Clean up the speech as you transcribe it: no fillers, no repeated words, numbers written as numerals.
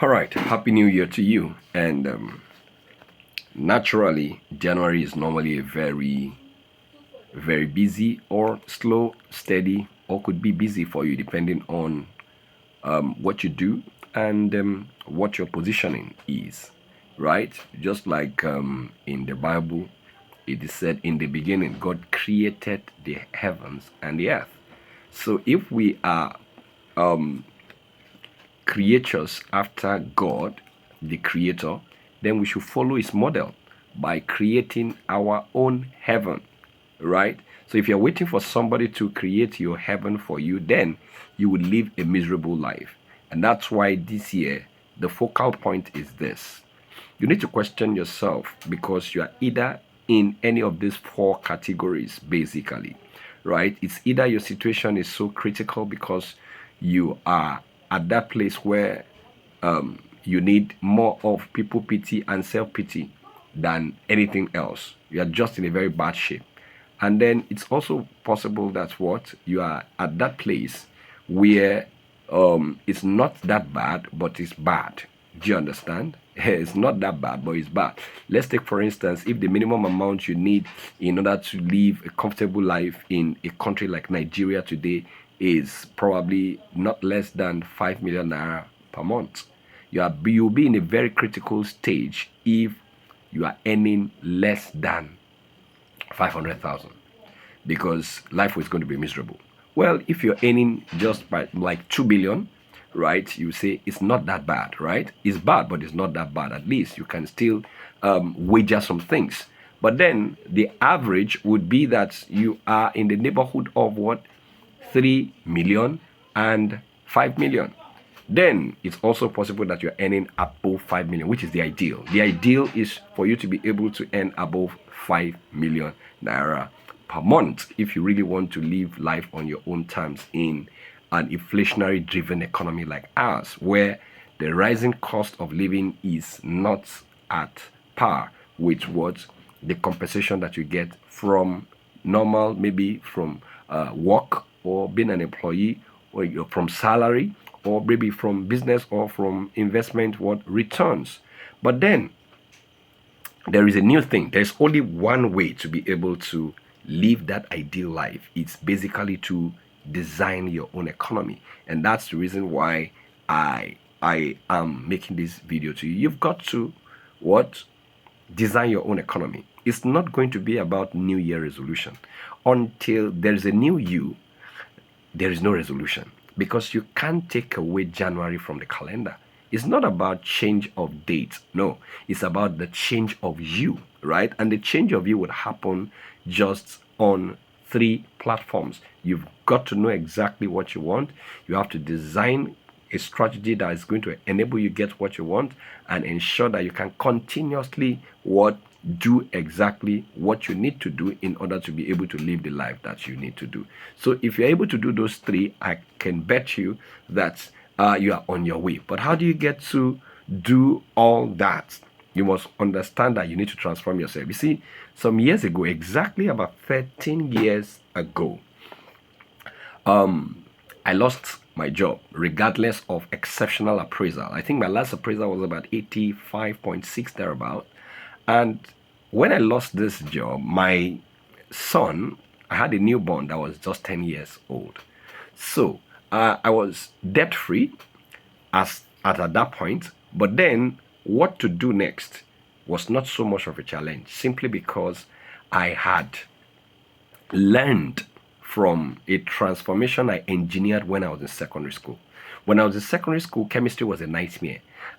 All right, Happy New Year to you. And naturally, January is normally a very busy or slow, steady, or could be busy for you depending on what you do and what your positioning is, right? Just like in the Bible, it is said in the beginning, God created the heavens and the earth. So if we are creatures after God, the creator, then we should follow his model by creating our own heaven, right? So if you're waiting for somebody to create your heaven for you, then you will live a miserable life. And that's why this year, the focal point is this. You need to question yourself because you are either in any of these four categories, basically, right? It's either your situation is so critical because you are at that place where you need more of people pity and self pity than anything else. You are just in a very bad shape. And then it's also possible that what you are at that place where it's not that bad, but it's bad. Do you understand? It's not that bad, but it's bad. Let's take, for instance, if the minimum amount you need in order to live a comfortable life in a country like Nigeria today is probably not less than 5 million naira per month. You'll be in a very critical stage if you are earning less than 500,000 because life is going to be miserable. Well, if you're earning just by like 2 billion, right, you say it's not that bad, right? It's bad, but it's not that bad. At least you can still wager some things. But then the average would be that you are in the neighborhood of what? 3 million and 5 million. Then it's also possible that you're earning above 5 million, which is the ideal. The ideal is for you to be able to earn above 5 million naira per month if you really want to live life on your own terms in an inflationary driven economy like ours, where the rising cost of living is not at par with what the compensation that you get from normal, maybe from work or being an employee, or you're from salary, or maybe from business or from investment, what returns. But then there is a new thing. There's only one way to be able to live that ideal life. It's basically to design your own economy. And that's the reason why I am making this video to you. You've got to what? Design your own economy. It's not going to be about New Year resolution. Until there's a new you, there is no resolution because you can't take away January from the calendar. It's not about change of date. No, it's about the change of you, right? And the change of you would happen just on three platforms. You've got to know exactly what you want. You have to design a strategy that is going to enable you get what you want and ensure that you can continuously do exactly what you need to do in order to be able to live the life that you need to do. So if you're able to do those three, I can bet you that you are on your way. But how do you get to do all that? You must understand that you need to transform yourself. You see, some years ago, exactly about 13 years ago, I lost my job regardless of exceptional appraisal. I think my last appraisal was about 85.6 thereabout. And when I lost this job, my son, I had a newborn that was just 10 years old. So I was debt free at that point. But then what to do next was not so much of a challenge, simply because I had learned from a transformation I engineered when I was in secondary school. When I was in secondary school, chemistry was a nightmare.